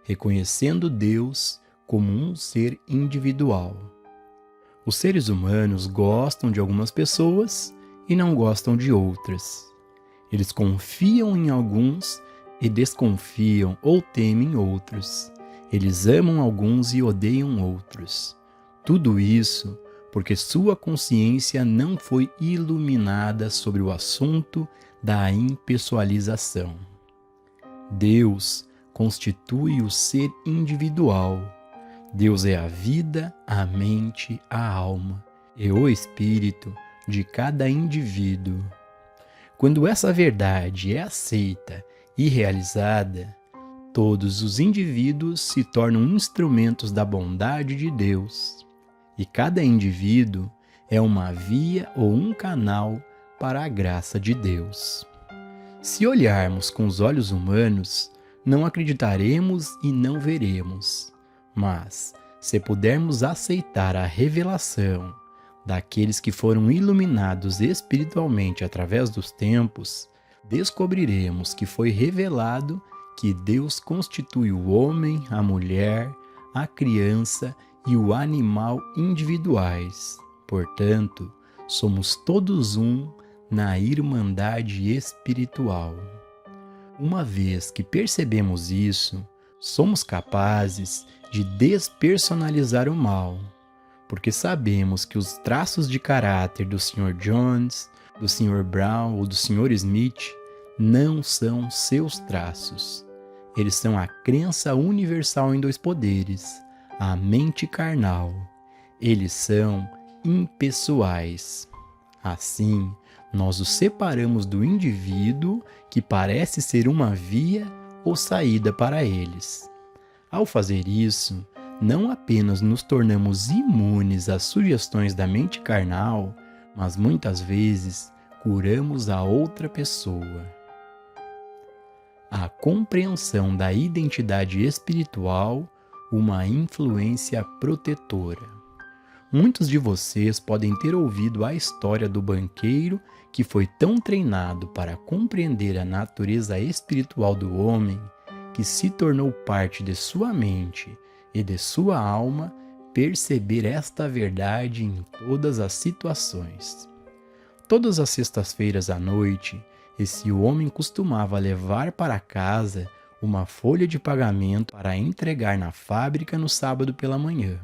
reconhecendo Deus como um ser individual. Os seres humanos gostam de algumas pessoas e não gostam de outras. Eles confiam em alguns e desconfiam ou temem outros. Eles amam alguns e odeiam outros. Tudo isso porque sua consciência não foi iluminada sobre o assunto da impessoalização. Deus constitui o ser individual. Deus é a vida, a mente, a alma e o espírito de cada indivíduo. Quando essa verdade é aceita e realizada, todos os indivíduos se tornam instrumentos da bondade de Deus, e cada indivíduo é uma via ou um canal para a graça de Deus. Se olharmos com os olhos humanos, não acreditaremos e não veremos, mas se pudermos aceitar a revelação daqueles que foram iluminados espiritualmente através dos tempos, descobriremos que foi revelado que Deus constitui o homem, a mulher, a criança e o animal individuais. Portanto, somos todos um na irmandade espiritual. Uma vez que percebemos isso, somos capazes de despersonalizar o mal, porque sabemos que os traços de caráter do Sr. Jones, do Sr. Brown ou do Sr. Smith não são seus traços. Eles são a crença universal em dois poderes, a mente carnal. Eles são impessoais. Assim, nós os separamos do indivíduo que parece ser uma via ou saída para eles. Ao fazer isso, não apenas nos tornamos imunes às sugestões da mente carnal, mas muitas vezes curamos a outra pessoa. A compreensão da identidade espiritual, uma influência protetora. Muitos de vocês podem ter ouvido a história do banqueiro que foi tão treinado para compreender a natureza espiritual do homem que se tornou parte de sua mente e de sua alma perceber esta verdade em todas as situações. Todas as sextas-feiras à noite, esse homem costumava levar para casa uma folha de pagamento para entregar na fábrica no sábado pela manhã.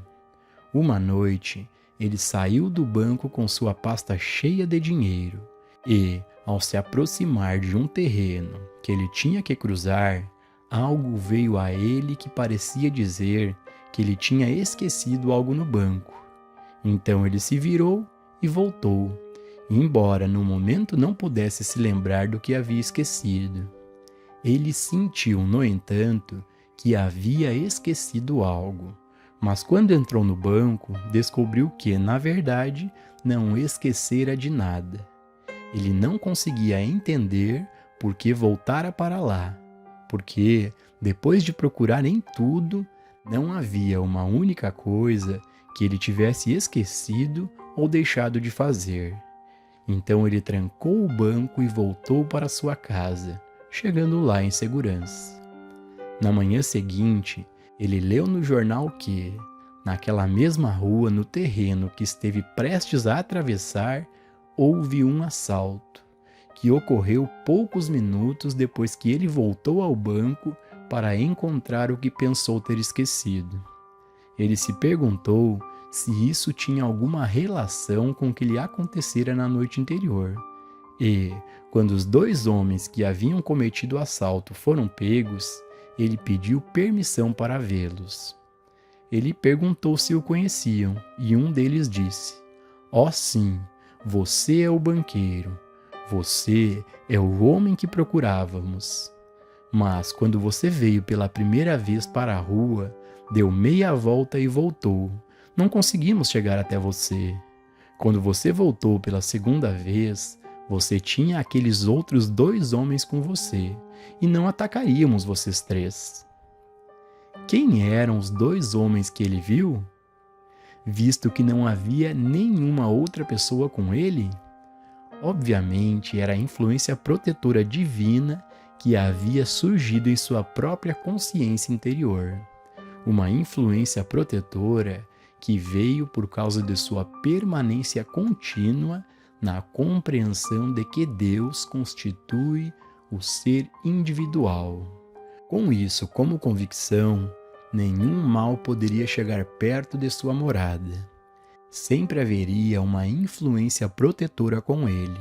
Uma noite, ele saiu do banco com sua pasta cheia de dinheiro e, ao se aproximar de um terreno que ele tinha que cruzar, algo veio a ele que parecia dizer que ele tinha esquecido algo no banco. Então ele se virou e voltou, embora no momento não pudesse se lembrar do que havia esquecido. Ele sentiu, no entanto, que havia esquecido algo, mas quando entrou no banco, descobriu que, na verdade, não esquecera de nada. Ele não conseguia entender por que voltara para lá, porque, depois de procurar em tudo, não havia uma única coisa que ele tivesse esquecido ou deixado de fazer. Então ele trancou o banco e voltou para sua casa, chegando lá em segurança. Na manhã seguinte, ele leu no jornal que, naquela mesma rua, no terreno que esteve prestes a atravessar, houve um assalto, que ocorreu poucos minutos depois que ele voltou ao banco para encontrar o que pensou ter esquecido. Ele se perguntou se isso tinha alguma relação com o que lhe acontecera na noite anterior. E, quando os dois homens que haviam cometido o assalto foram pegos, ele pediu permissão para vê-los. Ele perguntou se o conheciam, e um deles disse: "Ó sim, você é o banqueiro. Você é o homem que procurávamos. Mas quando você veio pela primeira vez para a rua, deu meia volta e voltou. Não conseguimos chegar até você. Quando você voltou pela segunda vez, você tinha aqueles outros dois homens com você, e não atacaríamos vocês três." Quem eram os dois homens que ele viu? Visto que não havia nenhuma outra pessoa com ele? Obviamente era a influência protetora divina que havia surgido em sua própria consciência interior, uma influência protetora que veio por causa de sua permanência contínua na compreensão de que Deus constitui o ser individual. Com isso como convicção, nenhum mal poderia chegar perto de sua morada. Sempre haveria uma influência protetora com ele,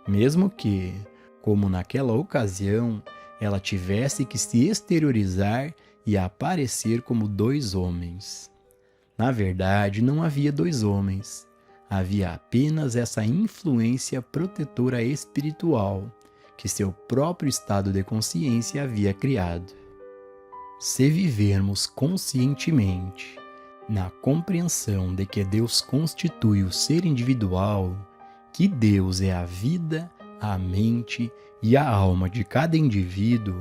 mesmo que, como naquela ocasião, ela tivesse que se exteriorizar e aparecer como dois homens. Na verdade, não havia dois homens, havia apenas essa influência protetora espiritual que seu próprio estado de consciência havia criado. Se vivermos conscientemente na compreensão de que Deus constitui o ser individual, que Deus é a vida, a mente e a alma de cada indivíduo,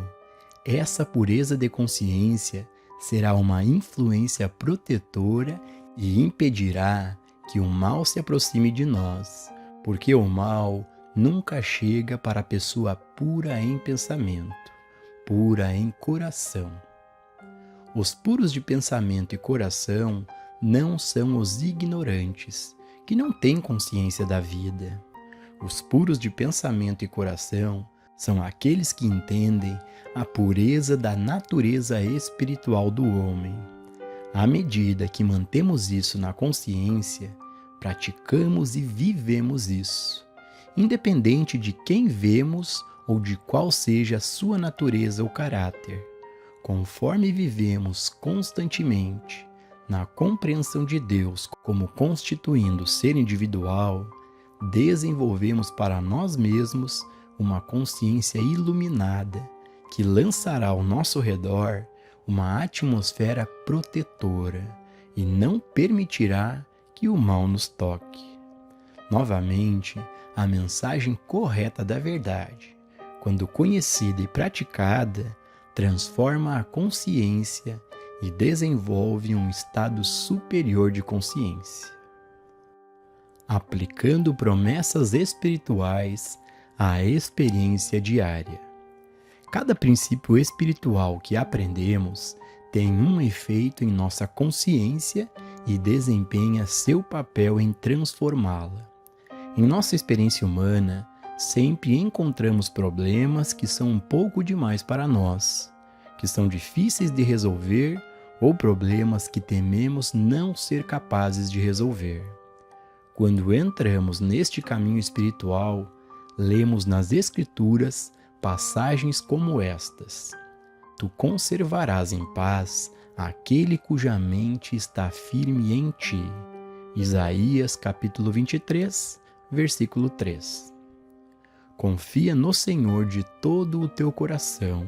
essa pureza de consciência será uma influência protetora e impedirá que o mal se aproxime de nós, porque o mal nunca chega para a pessoa pura em pensamento, pura em coração. Os puros de pensamento e coração não são os ignorantes, que não têm consciência da vida. Os puros de pensamento e coração são aqueles que entendem a pureza da natureza espiritual do homem. À medida que mantemos isso na consciência, praticamos e vivemos isso, independente de quem vemos ou de qual seja a sua natureza ou caráter. Conforme vivemos constantemente na compreensão de Deus como constituindo o ser individual, desenvolvemos para nós mesmos uma consciência iluminada que lançará ao nosso redor uma atmosfera protetora e não permitirá que o mal nos toque. Novamente, a mensagem correta da verdade, quando conhecida e praticada, transforma a consciência e desenvolve um estado superior de consciência. Aplicando promessas espirituais à experiência diária. Cada princípio espiritual que aprendemos tem um efeito em nossa consciência e desempenha seu papel em transformá-la. Em nossa experiência humana, sempre encontramos problemas que são um pouco demais para nós, que são difíceis de resolver ou problemas que tememos não ser capazes de resolver. Quando entramos neste caminho espiritual, lemos nas Escrituras passagens como estas: Tu conservarás em paz aquele cuja mente está firme em ti. Isaías capítulo 23, versículo 3. Confia no Senhor de todo o teu coração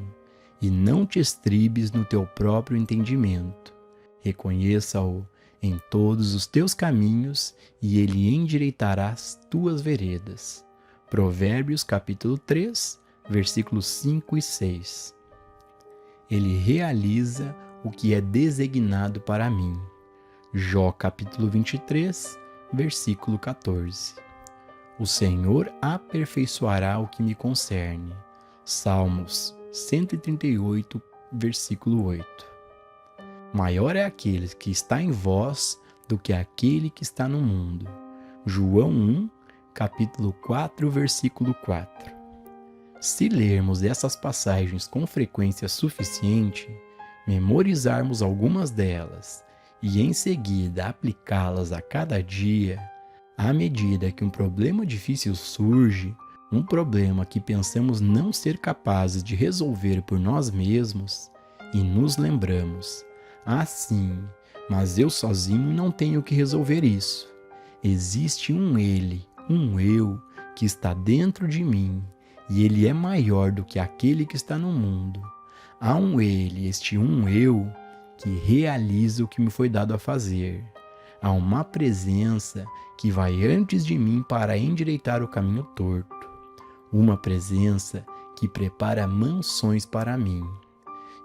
e não te estribes no teu próprio entendimento. Reconheça-o em todos os teus caminhos e ele endireitará as tuas veredas. Provérbios capítulo 3, versículos 5 e 6. Ele realiza o que é designado para mim. Jó capítulo 23, versículo 14. O Senhor aperfeiçoará o que me concerne. Salmos 138, versículo 8. Maior é aquele que está em vós do que aquele que está no mundo. João 1, capítulo 4, versículo 4. Se lermos essas passagens com frequência suficiente, memorizarmos algumas delas e em seguida aplicá-las a cada dia, à medida que um problema difícil surge, um problema que pensamos não ser capazes de resolver por nós mesmos, e nos lembramos: sim, mas eu sozinho não tenho que resolver isso. Existe um ele, um eu, que está dentro de mim, e ele é maior do que aquele que está no mundo. Há um ele, este um eu, que realiza o que me foi dado a fazer. Há uma presença que vai antes de mim para endireitar o caminho torto. Uma presença que prepara mansões para mim.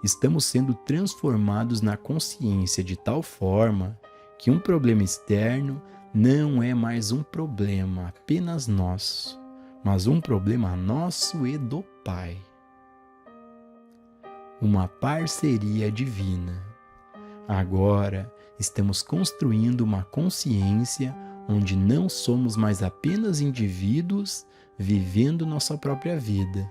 Estamos sendo transformados na consciência de tal forma que um problema externo não é mais um problema apenas nosso, mas um problema nosso e do Pai. uma parceria divina. Agora estamos construindo uma consciência onde não somos mais apenas indivíduos vivendo nossa própria vida,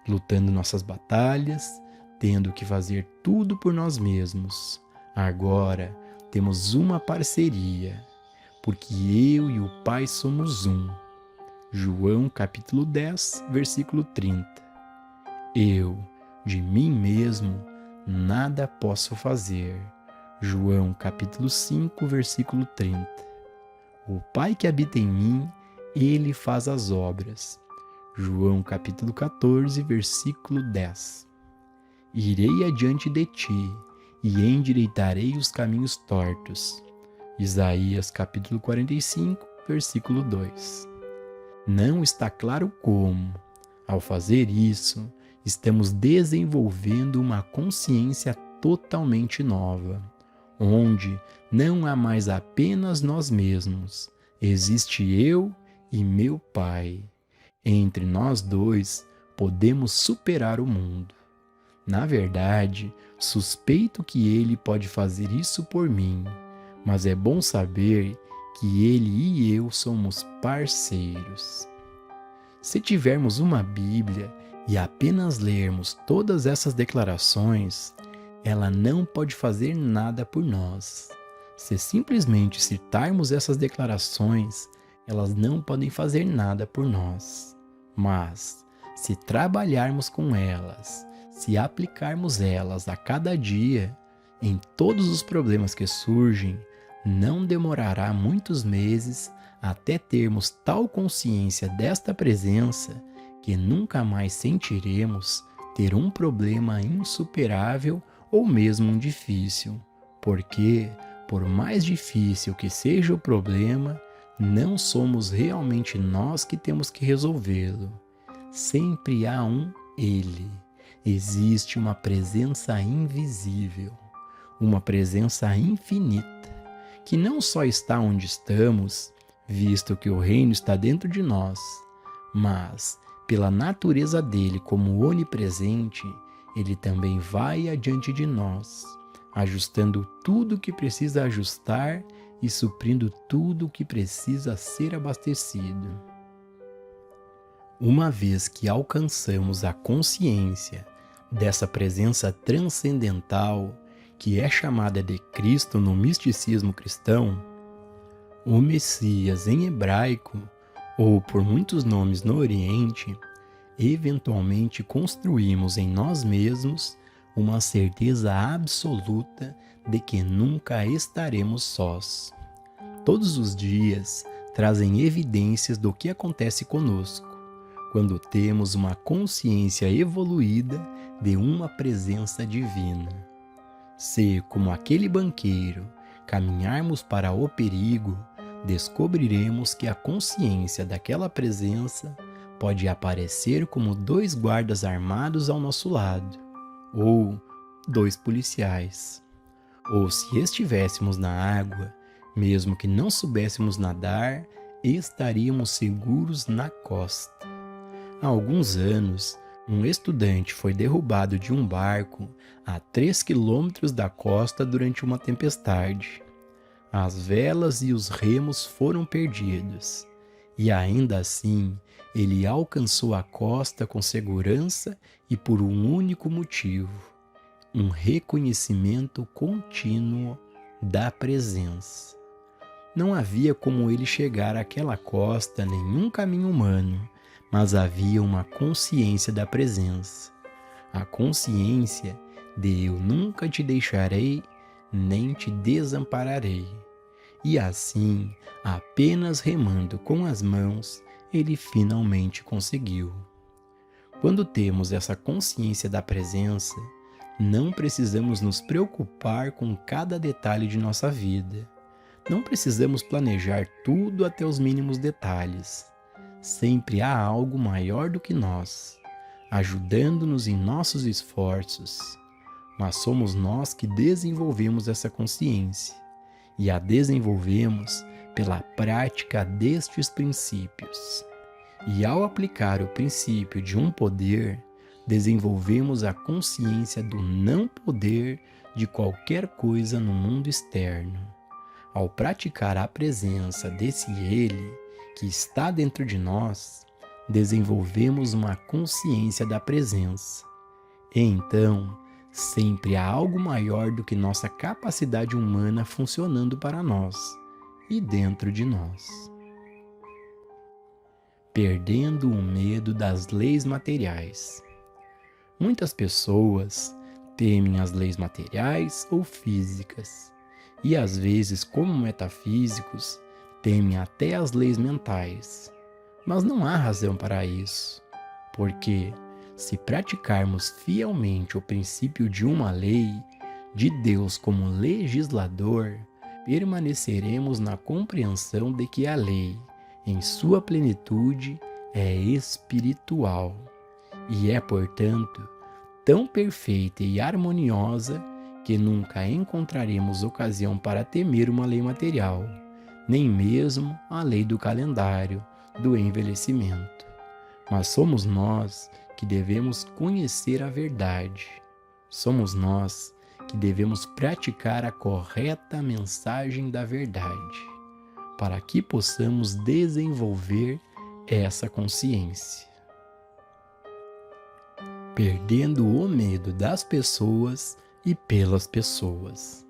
lutando nossas batalhas, tendo que fazer tudo por nós mesmos. Agora temos uma parceria, porque eu e o Pai somos um. João capítulo 10, versículo 30. Eu, de mim mesmo, nada posso fazer. João capítulo 5, versículo 30. O Pai que habita em mim, Ele faz as obras. João capítulo 14, versículo 10. Irei adiante de ti, e endireitarei os caminhos tortos. Isaías capítulo 45, versículo 2. Não está claro como. Ao fazer isso, estamos desenvolvendo uma consciência totalmente nova, onde não há mais apenas nós mesmos, existe eu e meu Pai. Entre nós dois, podemos superar o mundo. Na verdade, suspeito que Ele pode fazer isso por mim, mas é bom saber que Ele e eu somos parceiros. Se tivermos uma Bíblia e apenas lermos todas essas declarações, ela não pode fazer nada por nós. Se simplesmente citarmos essas declarações, elas não podem fazer nada por nós. Mas, se trabalharmos com elas, se aplicarmos elas a cada dia, em todos os problemas que surgem, não demorará muitos meses até termos tal consciência desta presença que nunca mais sentiremos ter um problema insuperável ou mesmo um difícil, porque, por mais difícil que seja o problema, não somos realmente nós que temos que resolvê-lo. Sempre há um Ele. Existe uma presença invisível, uma presença infinita, que não só está onde estamos, visto que o reino está dentro de nós, mas, pela natureza dele como onipresente, ele também vai adiante de nós, ajustando tudo o que precisa ajustar e suprindo tudo o que precisa ser abastecido. Uma vez que alcançamos a consciência dessa presença transcendental, que é chamada de Cristo no misticismo cristão, o Messias em hebraico, ou por muitos nomes no Oriente, eventualmente construímos em nós mesmos uma certeza absoluta de que nunca estaremos sós. Todos os dias trazem evidências do que acontece conosco, quando temos uma consciência evoluída de uma presença divina. Se, como aquele banqueiro, caminharmos para o perigo, descobriremos que a consciência daquela presença pode aparecer como 2 guardas armados ao nosso lado, ou 2 policiais. Ou se estivéssemos na água, mesmo que não soubéssemos nadar, estaríamos seguros na costa. Há alguns anos, um estudante foi derrubado de um barco a 3 quilômetros da costa durante uma tempestade. As velas e os remos foram perdidos, e ainda assim ele alcançou a costa com segurança e por um único motivo: um reconhecimento contínuo da presença. Não havia como ele chegar àquela costa nenhum caminho humano, mas havia uma consciência da presença. A consciência de eu nunca te deixarei, nem te desampararei. E assim, apenas remando com as mãos, ele finalmente conseguiu. Quando temos essa consciência da presença, não precisamos nos preocupar com cada detalhe de nossa vida. Não precisamos planejar tudo até os mínimos detalhes. Sempre há algo maior do que nós, ajudando-nos em nossos esforços. Mas somos nós que desenvolvemos essa consciência, e a desenvolvemos pela prática destes princípios. E ao aplicar o princípio de um poder, desenvolvemos a consciência do não poder de qualquer coisa no mundo externo. Ao praticar a presença desse Ele que está dentro de nós, desenvolvemos uma consciência da presença. E então, sempre há algo maior do que nossa capacidade humana funcionando para nós e dentro de nós. Perdendo o medo das leis materiais. Muitas pessoas temem as leis materiais ou físicas, e às vezes, como metafísicos, temem até as leis mentais. Mas não há razão para isso, porque se praticarmos fielmente o princípio de uma lei, de Deus como legislador, permaneceremos na compreensão de que a lei, em sua plenitude, é espiritual e é, portanto, tão perfeita e harmoniosa que nunca encontraremos ocasião para temer uma lei material, nem mesmo a lei do calendário, do envelhecimento. Mas somos nós que devemos conhecer a verdade. Somos nós que devemos praticar a correta mensagem da verdade, para que possamos desenvolver essa consciência. Perdendo o medo das pessoas e pelas pessoas.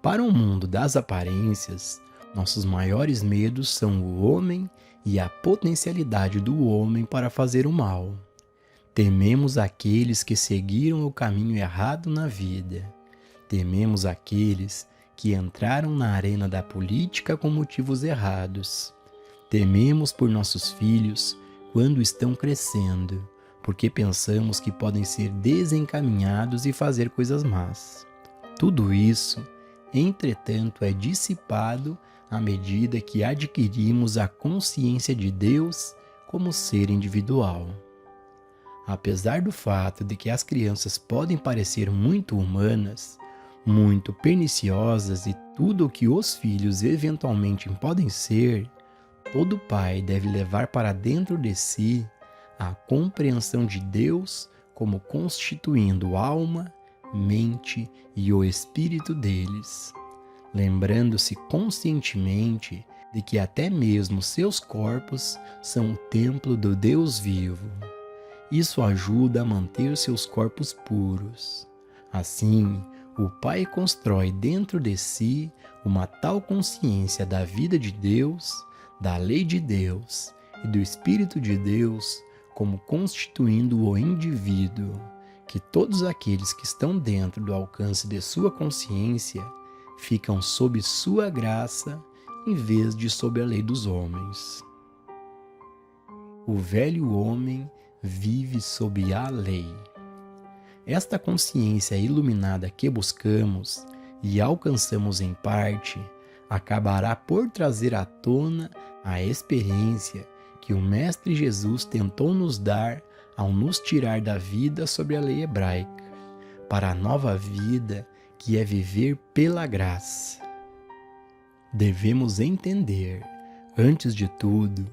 Para o mundo das aparências, nossos maiores medos são o homem e a potencialidade do homem para fazer o mal. Tememos aqueles que seguiram o caminho errado na vida. Tememos aqueles que entraram na arena da política com motivos errados. Tememos por nossos filhos quando estão crescendo, porque pensamos que podem ser desencaminhados e fazer coisas más. Tudo isso, entretanto, é dissipado à medida que adquirimos a consciência de Deus como ser individual. Apesar do fato de que as crianças podem parecer muito humanas, muito perniciosas e tudo o que os filhos eventualmente podem ser, todo pai deve levar para dentro de si a compreensão de Deus como constituindo alma, mente e o espírito deles, lembrando-se conscientemente de que até mesmo seus corpos são o templo do Deus vivo. Isso ajuda a manter seus corpos puros. Assim, o Pai constrói dentro de si uma tal consciência da vida de Deus, da lei de Deus e do Espírito de Deus como constituindo o indivíduo, que todos aqueles que estão dentro do alcance de sua consciência ficam sob sua graça em vez de sob a lei dos homens. O velho homem vive sob a lei. Esta consciência iluminada que buscamos e alcançamos em parte, acabará por trazer à tona a experiência que o Mestre Jesus tentou nos dar ao nos tirar da vida sobre a lei hebraica, para a nova vida que é viver pela graça. Devemos entender, antes de tudo,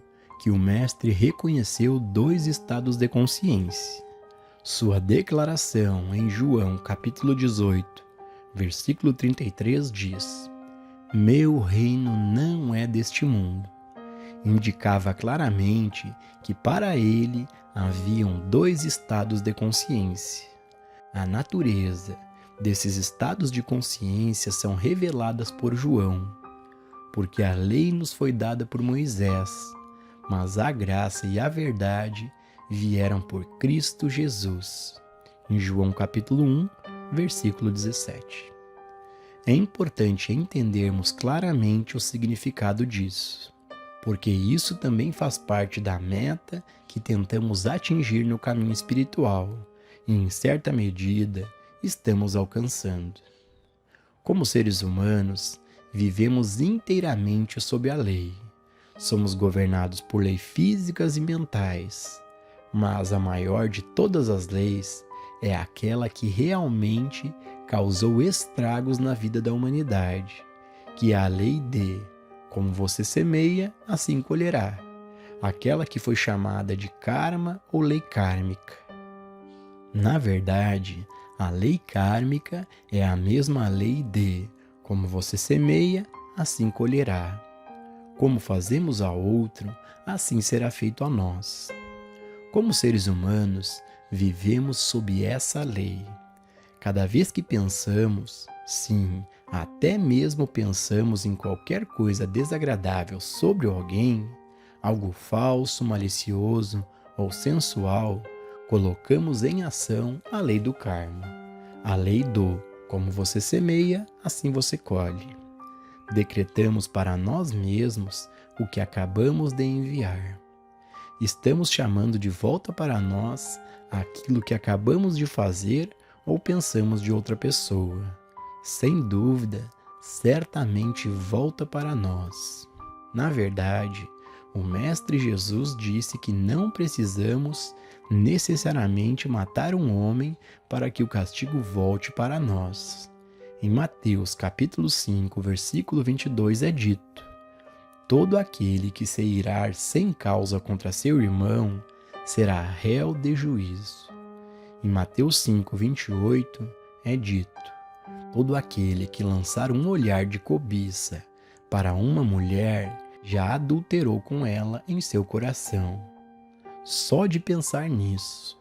que o Mestre reconheceu 2 estados de consciência. Sua declaração em João capítulo 18, versículo 33 diz: "Meu reino não é deste mundo." Indicava claramente que para ele haviam 2 estados de consciência. A natureza desses estados de consciência são reveladas por João, porque a lei nos foi dada por Moisés, mas a graça e a verdade vieram por Cristo Jesus. Em João capítulo 1, versículo 17. É importante entendermos claramente o significado disso, porque isso também faz parte da meta que tentamos atingir no caminho espiritual e, em certa medida, estamos alcançando. Como seres humanos, vivemos inteiramente sob a lei. Somos governados por leis físicas e mentais, mas a maior de todas as leis é aquela que realmente causou estragos na vida da humanidade, que é a lei de como você semeia, assim colherá, aquela que foi chamada de karma ou lei kármica. Na verdade, a lei kármica é a mesma lei de como você semeia, assim colherá. Como fazemos ao outro, assim será feito a nós. Como seres humanos, vivemos sob essa lei. Cada vez que pensamos, sim, até mesmo pensamos em qualquer coisa desagradável sobre alguém, algo falso, malicioso ou sensual, colocamos em ação a lei do karma, a lei do como você semeia, assim você colhe. Decretamos para nós mesmos o que acabamos de enviar. Estamos chamando de volta para nós aquilo que acabamos de fazer ou pensamos de outra pessoa. Sem dúvida, certamente volta para nós. Na verdade, o Mestre Jesus disse que não precisamos necessariamente matar um homem para que o castigo volte para nós. Em Mateus capítulo 5, versículo 22 é dito: todo aquele que se irar sem causa contra seu irmão será réu de juízo. Em Mateus 5, 28 é dito: todo aquele que lançar um olhar de cobiça para uma mulher já adulterou com ela em seu coração. Só de pensar nisso.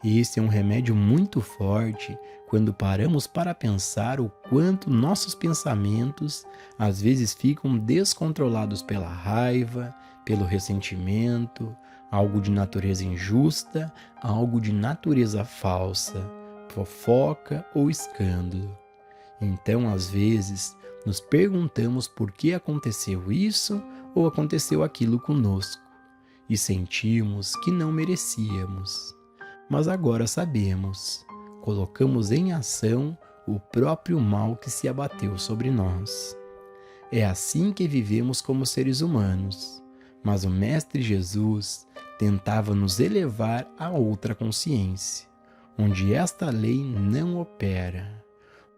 Esse é um remédio muito forte quando paramos para pensar o quanto nossos pensamentos às vezes ficam descontrolados pela raiva, pelo ressentimento, algo de natureza injusta, algo de natureza falsa, fofoca ou escândalo. Então, às vezes, nos perguntamos por que aconteceu isso ou aconteceu aquilo conosco e sentimos que não merecíamos. Mas agora sabemos, colocamos em ação o próprio mal que se abateu sobre nós. É assim que vivemos como seres humanos, mas o Mestre Jesus tentava nos elevar a outra consciência, onde esta lei não opera,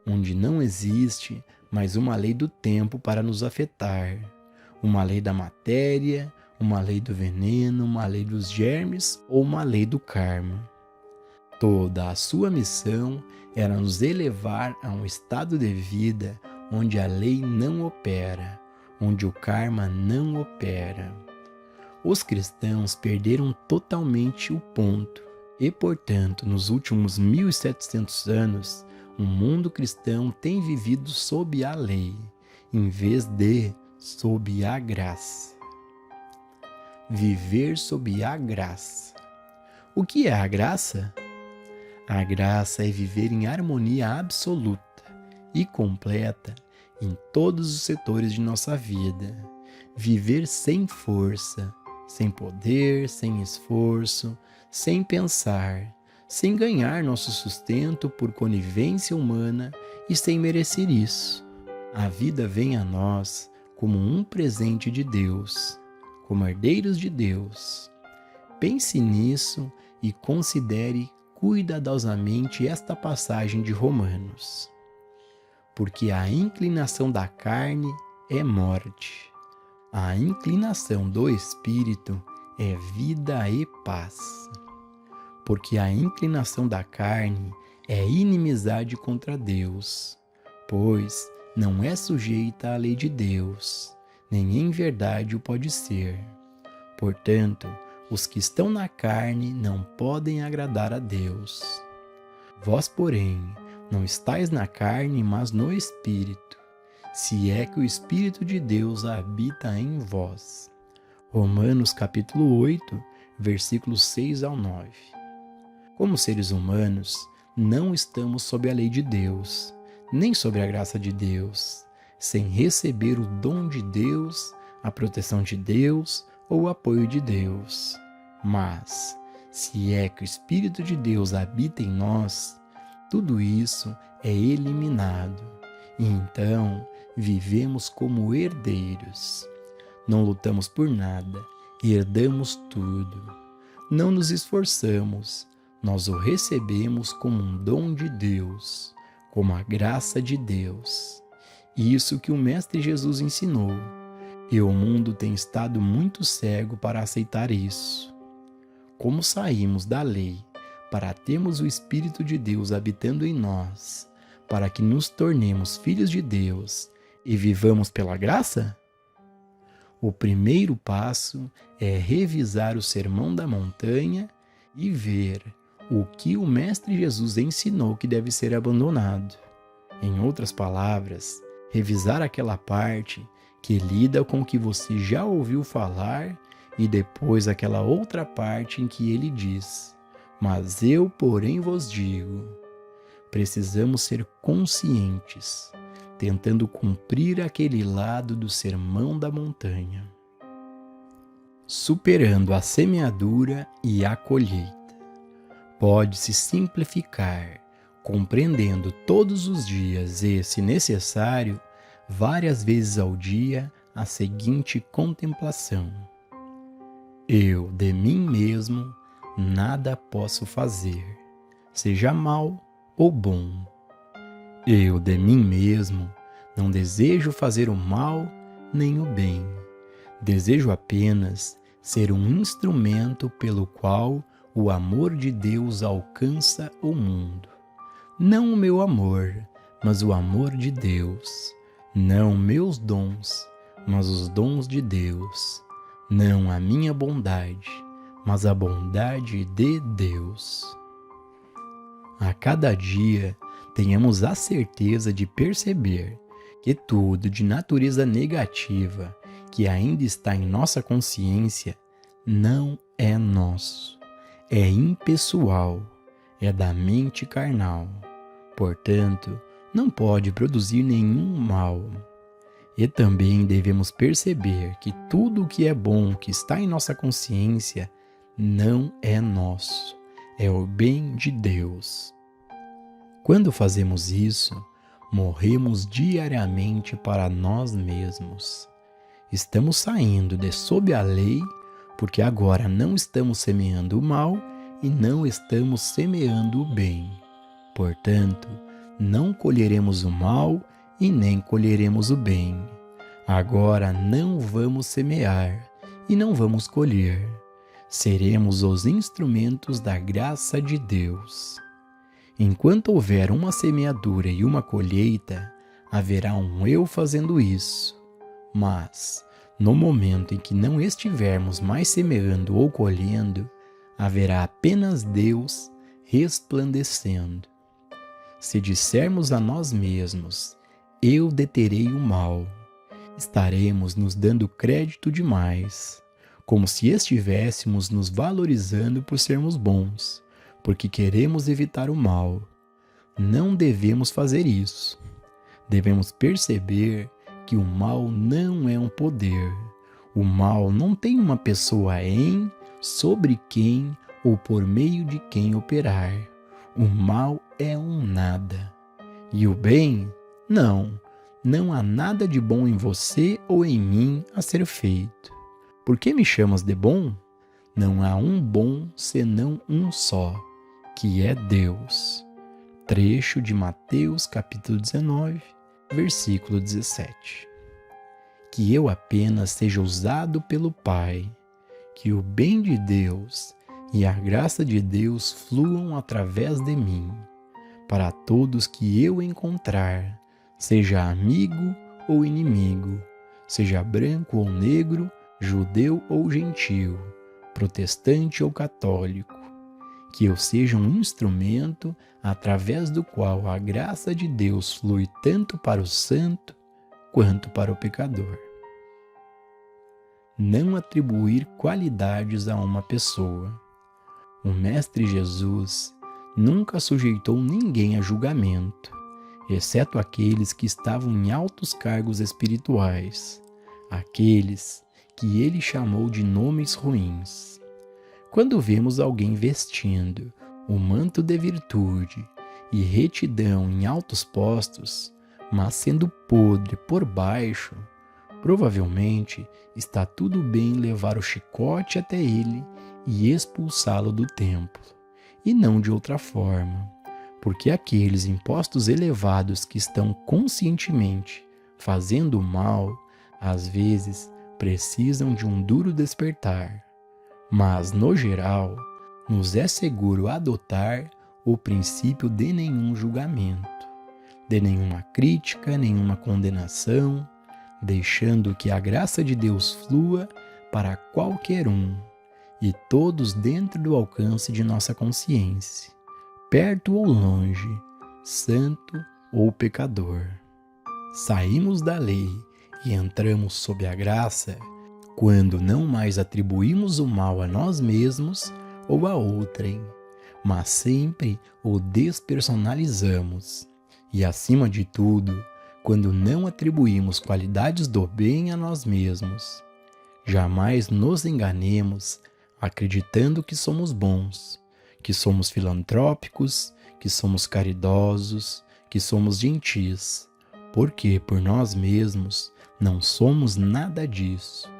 onde não existe mais uma lei do tempo para nos afetar, uma lei da matéria, uma lei do veneno, uma lei dos germes ou uma lei do karma. Toda a sua missão era nos elevar a um estado de vida onde a lei não opera, onde o karma não opera. Os cristãos perderam totalmente o ponto e, portanto, nos últimos 1700 anos, o mundo cristão tem vivido sob a lei, em vez de sob a graça. Viver sob a graça. O que é a graça? A graça é viver em harmonia absoluta e completa em todos os setores de nossa vida. Viver sem força, sem poder, sem esforço, sem pensar, sem ganhar nosso sustento por conivência humana e sem merecer isso. A vida vem a nós como um presente de Deus, como herdeiros de Deus. Pense nisso e considere cuidadosamente esta passagem de Romanos. Porque a inclinação da carne é morte, a inclinação do espírito é vida e paz. Porque a inclinação da carne é inimizade contra Deus, pois não é sujeita à lei de Deus, nem em verdade o pode ser. Portanto, os que estão na carne não podem agradar a Deus. Vós, porém, não estáis na carne, mas no Espírito, se é que o Espírito de Deus habita em vós. Romanos capítulo 8, versículos 6 ao 9. Como seres humanos, não estamos sob a lei de Deus, nem sob a graça de Deus, sem receber o dom de Deus, a proteção de Deus ou o apoio de Deus. Mas, se é que o Espírito de Deus habita em nós, tudo isso é eliminado. E então, vivemos como herdeiros. Não lutamos por nada, herdamos tudo. Não nos esforçamos, nós o recebemos como um dom de Deus, como a graça de Deus. Isso que o Mestre Jesus ensinou, e o mundo tem estado muito cego para aceitar isso. Como saímos da lei para termos o Espírito de Deus habitando em nós, para que nos tornemos filhos de Deus e vivamos pela graça? O primeiro passo é revisar o Sermão da Montanha e ver o que o Mestre Jesus ensinou que deve ser abandonado. Em outras palavras, revisar aquela parte que lida com o que você já ouviu falar e depois aquela outra parte em que ele diz: "Mas eu, porém, vos digo". Precisamos ser conscientes, tentando cumprir aquele lado do Sermão da Montanha. Superando a semeadura e a colheita. Pode-se simplificar, compreendendo todos os dias e, se necessário, várias vezes ao dia, a seguinte contemplação: eu, de mim mesmo, nada posso fazer, seja mal ou bom. Eu, de mim mesmo, não desejo fazer o mal nem o bem. Desejo apenas ser um instrumento pelo qual o amor de Deus alcança o mundo. Não o meu amor, mas o amor de Deus. Não meus dons, mas os dons de Deus. Não a minha bondade, mas a bondade de Deus. A cada dia, tenhamos a certeza de perceber que tudo de natureza negativa que ainda está em nossa consciência não é nosso, é impessoal, é da mente carnal, portanto, não pode produzir nenhum mal. E também devemos perceber que tudo o que é bom que está em nossa consciência não é nosso, é o bem de Deus. Quando fazemos isso, morremos diariamente para nós mesmos. Estamos saindo de sob a lei, porque agora não estamos semeando o mal e não estamos semeando o bem. Portanto, não colheremos o mal e nem colheremos o bem. Agora não vamos semear e não vamos colher. Seremos os instrumentos da graça de Deus. Enquanto houver uma semeadura e uma colheita, haverá um eu fazendo isso. Mas, no momento em que não estivermos mais semeando ou colhendo, haverá apenas Deus resplandecendo. Se dissermos a nós mesmos, eu deterei o mal, estaremos nos dando crédito demais, como se estivéssemos nos valorizando por sermos bons, porque queremos evitar o mal. Não devemos fazer isso. Devemos perceber que o mal não é um poder. O mal não tem uma pessoa em, sobre quem ou por meio de quem operar. O mal é um nada. E o bem? Não há nada de bom em você ou em mim a ser feito. Por que me chamas de bom? Não há um bom senão um só, que é Deus. Trecho de Mateus capítulo 19, versículo 17. Que eu apenas seja usado pelo Pai, que o bem de Deus e a graça de Deus fluam através de mim, para todos que eu encontrar, seja amigo ou inimigo, seja branco ou negro, judeu ou gentil, protestante ou católico, que eu seja um instrumento através do qual a graça de Deus flui tanto para o santo quanto para o pecador. Não atribuir qualidades a uma pessoa. O Mestre Jesus nunca sujeitou ninguém a julgamento, exceto aqueles que estavam em altos cargos espirituais, aqueles que ele chamou de nomes ruins. Quando vemos alguém vestindo o manto de virtude e retidão em altos postos, mas sendo podre por baixo, provavelmente está tudo bem levar o chicote até ele e expulsá-lo do templo, e não de outra forma, porque aqueles em postos elevados que estão conscientemente fazendo o mal, às vezes precisam de um duro despertar. Mas, no geral, nos é seguro adotar o princípio de nenhum julgamento, de nenhuma crítica, nenhuma condenação, deixando que a graça de Deus flua para qualquer um e todos dentro do alcance de nossa consciência, perto ou longe, santo ou pecador. Saímos da lei e entramos sob a graça quando não mais atribuímos o mal a nós mesmos ou a outrem, mas sempre o despersonalizamos. E, acima de tudo, quando não atribuímos qualidades do bem a nós mesmos. Jamais nos enganemos acreditando que somos bons, que somos filantrópicos, que somos caridosos, que somos gentis, porque por nós mesmos não somos nada disso.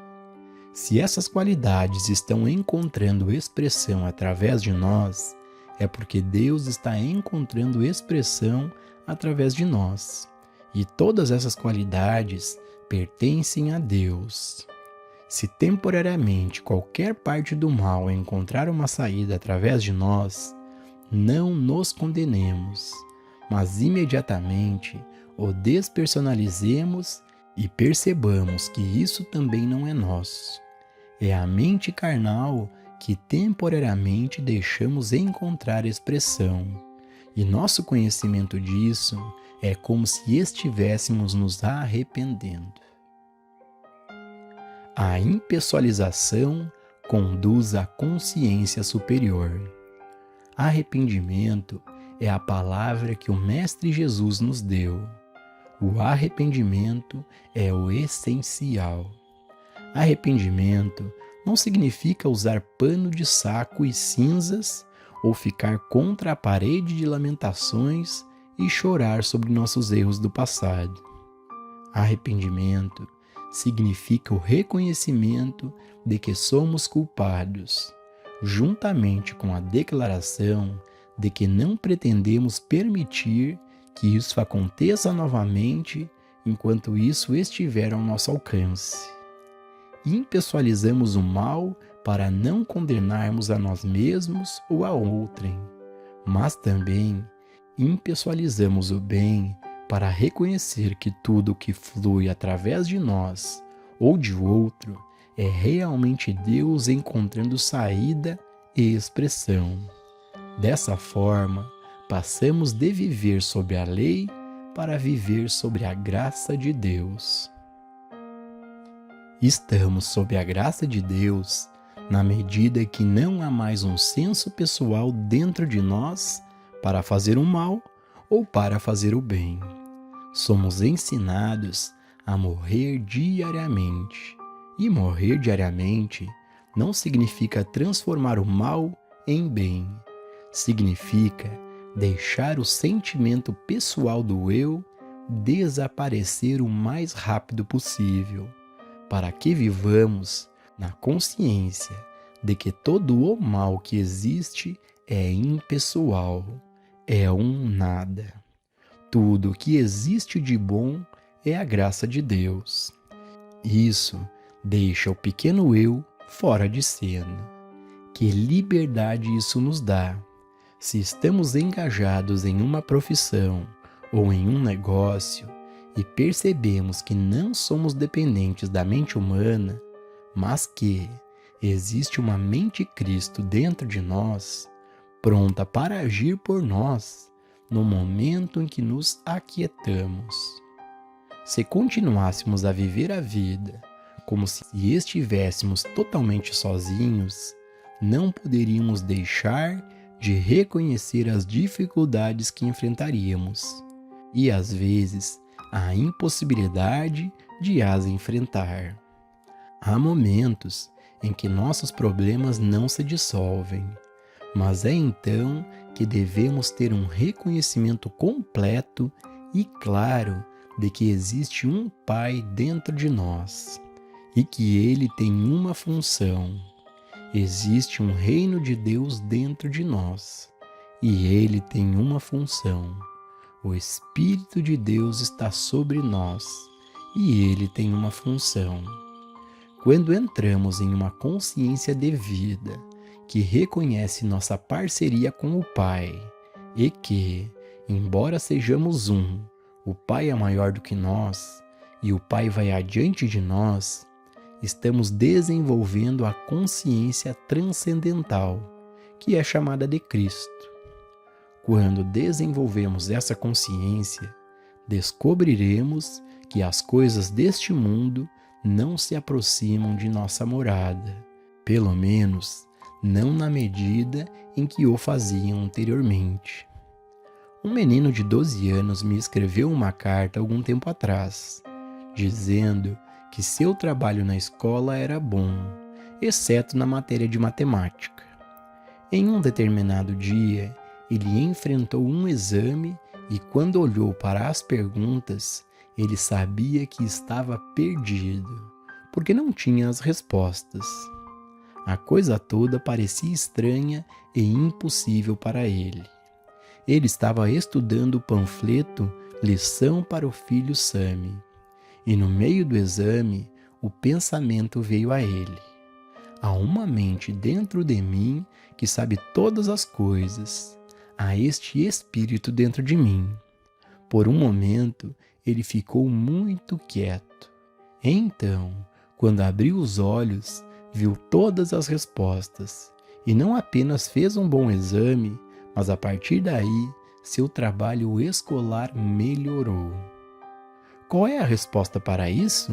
Se essas qualidades estão encontrando expressão através de nós, é porque Deus está encontrando expressão através de nós. E todas essas qualidades pertencem a Deus. Se temporariamente qualquer parte do mal encontrar uma saída através de nós, não nos condenemos, mas imediatamente o despersonalizemos e percebamos que isso também não é nosso. É a mente carnal que temporariamente deixamos encontrar expressão, e nosso conhecimento disso é como se estivéssemos nos arrependendo. A impessoalização conduz à consciência superior. Arrependimento é a palavra que o Mestre Jesus nos deu. O arrependimento é o essencial. Arrependimento não significa usar pano de saco e cinzas ou ficar contra a parede de lamentações e chorar sobre nossos erros do passado. Arrependimento significa o reconhecimento de que somos culpados, juntamente com a declaração de que não pretendemos permitir que isso aconteça novamente enquanto isso estiver ao nosso alcance. Impessoalizamos o mal para não condenarmos a nós mesmos ou a outrem, mas também impessoalizamos o bem para reconhecer que tudo que flui através de nós ou de outro é realmente Deus encontrando saída e expressão. Dessa forma, passamos de viver sob a lei para viver sobre a graça de Deus. Estamos sob a graça de Deus na medida que não há mais um senso pessoal dentro de nós para fazer o mal ou para fazer o bem. Somos ensinados a morrer diariamente. E morrer diariamente não significa transformar o mal em bem. Significa deixar o sentimento pessoal do eu desaparecer o mais rápido possível, para que vivamos na consciência de que todo o mal que existe é impessoal, é um nada. Tudo o que existe de bom é a graça de Deus. Isso deixa o pequeno eu fora de cena. Que liberdade isso nos dá! Se estamos engajados em uma profissão ou em um negócio e percebemos que não somos dependentes da mente humana, mas que existe uma mente Cristo dentro de nós, pronta para agir por nós no momento em que nos aquietamos. Se continuássemos a viver a vida como se estivéssemos totalmente sozinhos, não poderíamos deixar de reconhecer as dificuldades que enfrentaríamos e, às vezes, a impossibilidade de as enfrentar. Há momentos em que nossos problemas não se dissolvem, mas é então que devemos ter um reconhecimento completo e claro de que existe um Pai dentro de nós e que Ele tem uma função. Existe um reino de Deus dentro de nós e Ele tem uma função. O Espírito de Deus está sobre nós e Ele tem uma função. Quando entramos em uma consciência devida que reconhece nossa parceria com o Pai e que, embora sejamos um, o Pai é maior do que nós e o Pai vai adiante de nós, estamos desenvolvendo a consciência transcendental, que é chamada de Cristo. Quando desenvolvemos essa consciência, descobriremos que as coisas deste mundo não se aproximam de nossa morada, pelo menos não na medida em que o faziam anteriormente. Um menino de 12 anos me escreveu uma carta algum tempo atrás, dizendo que seu trabalho na escola era bom, exceto na matéria de matemática. Em um determinado dia, ele enfrentou um exame e, quando olhou para as perguntas, ele sabia que estava perdido, porque não tinha as respostas. A coisa toda parecia estranha e impossível para ele. Ele estava estudando o panfleto Lição para o Filho Sami, e no meio do exame, o pensamento veio a ele. Há uma mente dentro de mim que sabe todas as coisas. Há este espírito dentro de mim. Por um momento, ele ficou muito quieto. Então, quando abriu os olhos, viu todas as respostas e não apenas fez um bom exame, mas a partir daí, seu trabalho escolar melhorou. Qual é a resposta para isso?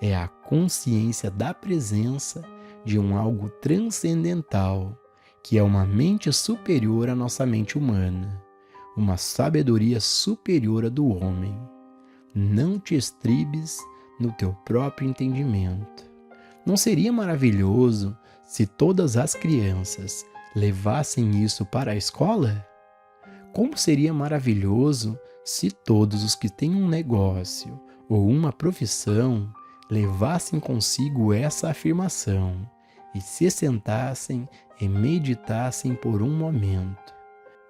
É a consciência da presença de um algo transcendental, que é uma mente superior à nossa mente humana, uma sabedoria superior à do homem. Não te estribes no teu próprio entendimento. Não seria maravilhoso se todas as crianças levassem isso para a escola? Como seria maravilhoso se todos os que têm um negócio ou uma profissão levassem consigo essa afirmação e se sentassem e meditassem por um momento,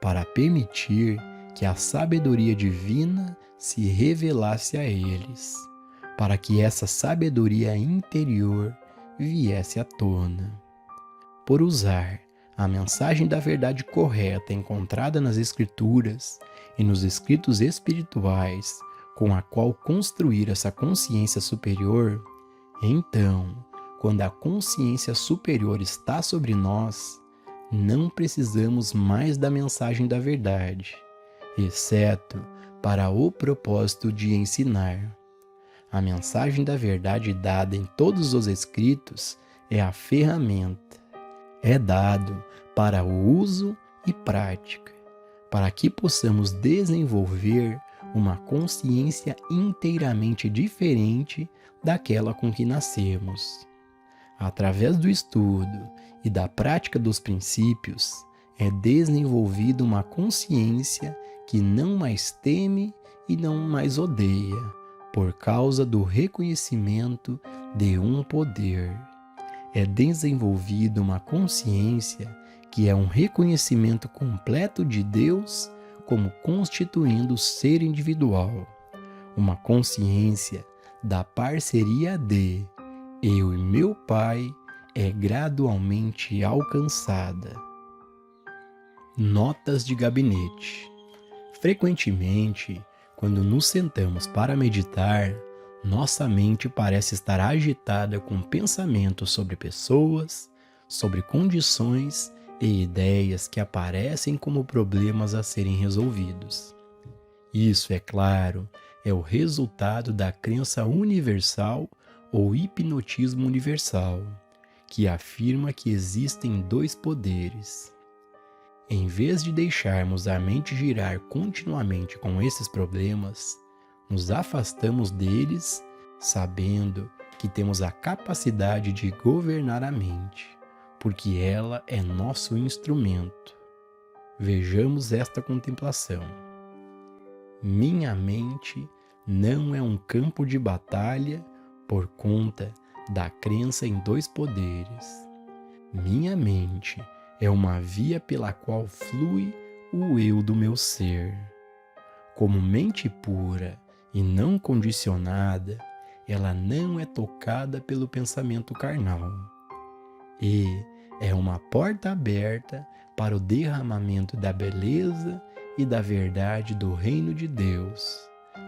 para permitir que a sabedoria divina se revelasse a eles, para que essa sabedoria interior viesse à tona. Por usar a mensagem da verdade correta encontrada nas Escrituras e nos escritos espirituais, com a qual construir essa consciência superior, então, quando a consciência superior está sobre nós, não precisamos mais da mensagem da verdade, exceto para o propósito de ensinar. A mensagem da verdade dada em todos os escritos é a ferramenta. É dado para o uso e prática, para que possamos desenvolver uma consciência inteiramente diferente daquela com que nascemos. Através do estudo e da prática dos princípios, é desenvolvida uma consciência que não mais teme e não mais odeia, por causa do reconhecimento de um poder. É desenvolvida uma consciência que é um reconhecimento completo de Deus como constituindo o ser individual. Uma consciência da parceria de eu e meu Pai é gradualmente alcançada. Notas de gabinete. Frequentemente, quando nos sentamos para meditar, nossa mente parece estar agitada com pensamentos sobre pessoas, sobre condições e ideias que aparecem como problemas a serem resolvidos. Isso, é claro, é o resultado da crença universal ou hipnotismo universal, que afirma que existem dois poderes. Em vez de deixarmos a mente girar continuamente com esses problemas, nos afastamos deles, sabendo que temos a capacidade de governar a mente, porque ela é nosso instrumento. Vejamos esta contemplação. Minha mente não é um campo de batalha por conta da crença em dois poderes. Minha mente é uma via pela qual flui o eu do meu ser. Como mente pura e não condicionada, ela não é tocada pelo pensamento carnal. E É uma porta aberta para o derramamento da beleza e da verdade do reino de Deus,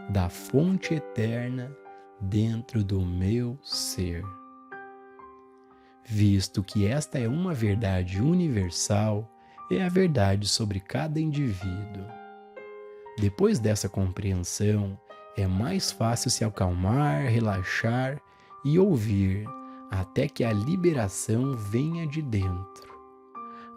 da fonte eterna dentro do meu ser. Visto que esta é uma verdade universal, é a verdade sobre cada indivíduo. Depois dessa compreensão, é mais fácil se acalmar, relaxar e ouvir, até que a liberação venha de dentro.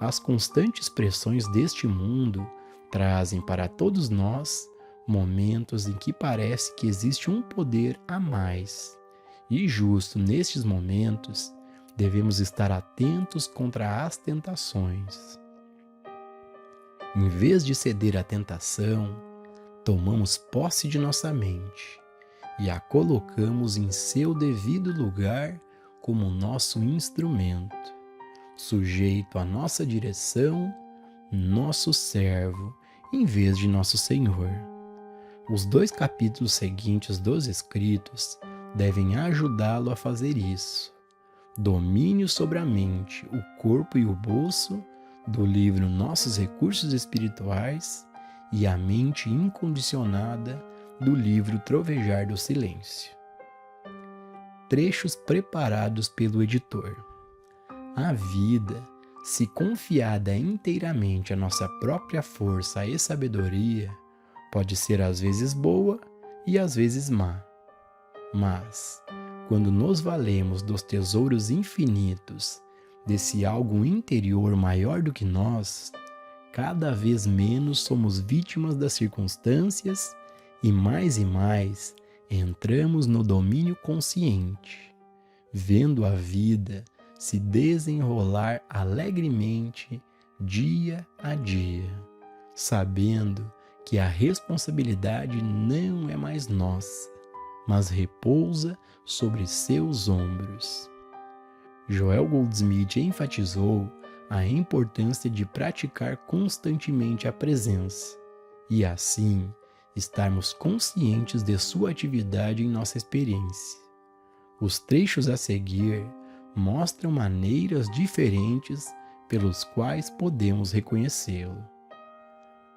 As constantes pressões deste mundo trazem para todos nós momentos em que parece que existe um poder a mais. E justo nestes momentos, devemos estar atentos contra as tentações. Em vez de ceder à tentação, tomamos posse de nossa mente e a colocamos em seu devido lugar como nosso instrumento, sujeito à nossa direção, nosso servo, em vez de nosso Senhor. Os 2 capítulos seguintes dos escritos devem ajudá-lo a fazer isso. Domínio sobre a mente, o corpo e o bolso, do livro Nossos Recursos Espirituais, e a mente incondicionada, do livro Trovejar do Silêncio. Trechos preparados pelo editor. A vida, se confiada inteiramente à nossa própria força e sabedoria, pode ser às vezes boa e às vezes má. Mas, quando nos valemos dos tesouros infinitos, desse algo interior maior do que nós, cada vez menos somos vítimas das circunstâncias e mais entramos no domínio consciente, vendo a vida se desenrolar alegremente dia a dia, sabendo que a responsabilidade não é mais nossa, mas repousa sobre seus ombros. Joel Goldsmith enfatizou a importância de praticar constantemente a presença e, assim, estarmos conscientes de sua atividade em nossa experiência. Os trechos a seguir mostram maneiras diferentes pelos quais podemos reconhecê-lo.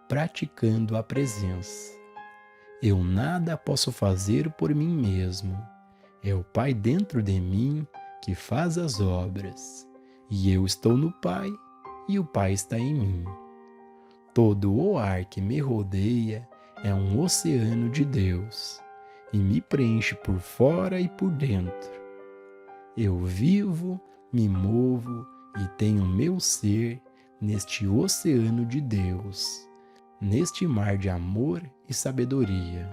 Praticando a presença. Eu nada posso fazer por mim mesmo. É o Pai dentro de mim que faz as obras, e eu estou no Pai, e o Pai está em mim. Todo o ar que me rodeia é um oceano de Deus, e me preenche por fora e por dentro. Eu vivo, me movo e tenho meu ser neste oceano de Deus, neste mar de amor e sabedoria.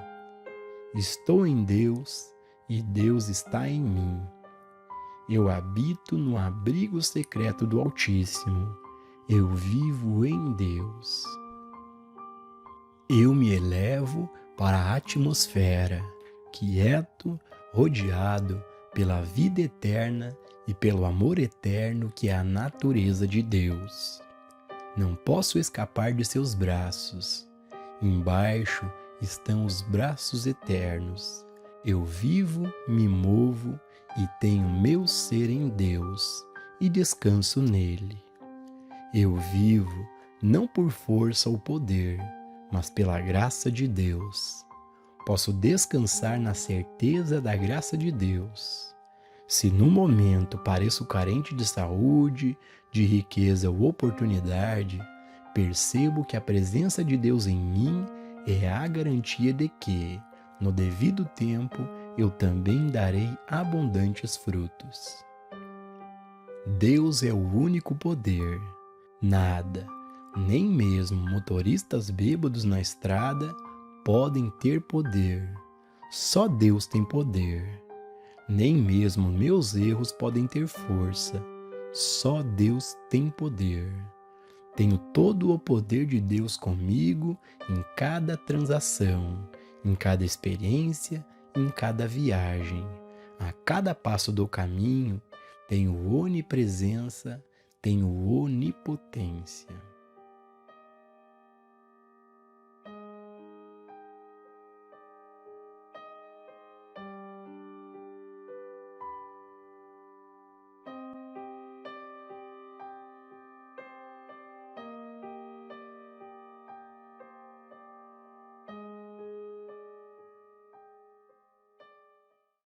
Estou em Deus e Deus está em mim. Eu habito no abrigo secreto do Altíssimo. Eu vivo em Deus. Eu me elevo para a atmosfera, quieto, rodeado pela vida eterna e pelo amor eterno que é a natureza de Deus. Não posso escapar de seus braços. Embaixo estão os braços eternos. Eu vivo, me movo e tenho meu ser em Deus e descanso nele. Eu vivo não por força ou poder, mas pela graça de Deus. Posso descansar na certeza da graça de Deus. Se no momento pareço carente de saúde, de riqueza ou oportunidade, percebo que a presença de Deus em mim é a garantia de que, no devido tempo, eu também darei abundantes frutos. Deus é o único poder. Nada, nem mesmo motoristas bêbados na estrada, podem ter poder. Só Deus tem poder. Nem mesmo meus erros podem ter força. Só Deus tem poder. Tenho todo o poder de Deus comigo em cada transação, em cada experiência, em cada viagem. A cada passo do caminho, tenho onipresença, tenho onipotência.